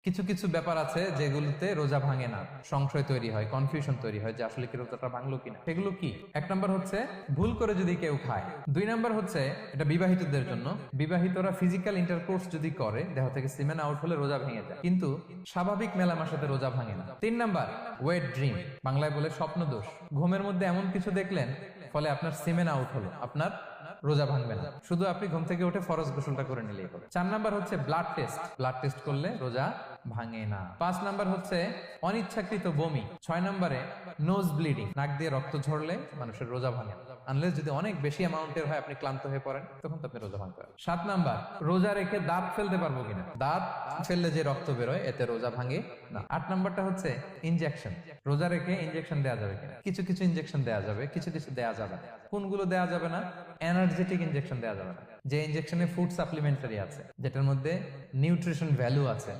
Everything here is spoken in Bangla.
কিছু কিছু ব্যাপার আছে যেগুলোতে রোজা ভাঙে না, সংশয় তৈরি হয়, কনফিউশন তৈরি হয় যে আসলে কি রোজাটা ভাঙলো কিনা। সেগুলো কি? এক নাম্বার হচ্ছে ভুল করে যদি কেউ খায়। দুই নাম্বার হচ্ছে এটা বিবাহিতদের জন্য, বিবাহিতরা ফিজিক্যাল ইন্টারকোর্স যদি করে, দেহ থেকে সিমেন আউট হলে রোজা ভেঙে যায়, কিন্তু স্বাভাবিক মেলামেশার সাথে রোজা ভাঙে না। তিন নাম্বার ওয়েট ড্রিম, বাংলায় বলে স্বপ্ন দোষ। ঘুমের মধ্যে এমন কিছু দেখলেন ফলে আপনার সিমেন আউট হলো, আপনার রোজা ভাঙবে না, শুধু আপনি ঘুম থেকে উঠে ফরজ গোসলটা করে নিলেই হবে। চার নাম্বার হচ্ছে ব্লাড টেস্ট, ব্লাড টেস্ট করলে রোজা ভাঙে না। পাঁচ নাম্বার হচ্ছে অনিচ্ছাকৃত বমি। ছয় নাম্বারে নোজ ব্লিডিং, নাক দিয়ে রক্ত ঝরলে মানুষের রোজা ভাঙে না, আনলেস যদি অনেক বেশি অ্যামাউন্টের হয়, আপনি ক্লান্ত হয়ে পড়েন, তখন তো আপনি রোজা ভাঙতে পারেন। সাত নাম্বার রোজা রেখে দাঁত ফেলতে পারবো কিনা, দাঁত ফেললে যে রক্ত বেরোয় এতে রোজা ভাঙে না। আট নাম্বারটা হচ্ছে ইনজেকশন, রোজা রেখে ইনজেকশন দেওয়া যাবে কিনা। কিছু কিছু ইনজেকশন দেওয়া যাবে, কিছু কিছু দেওয়া যাবে না। কোনগুলো দেওয়া যাবে না? এনার্জেটিক ইনজেকশন দেওয়া যাবে না, যে ইনজেকশনে ফুড সাপ্লিমেন্টারি আছে, যেটার মধ্যে নিউট্রিশন ভ্যালু আছে,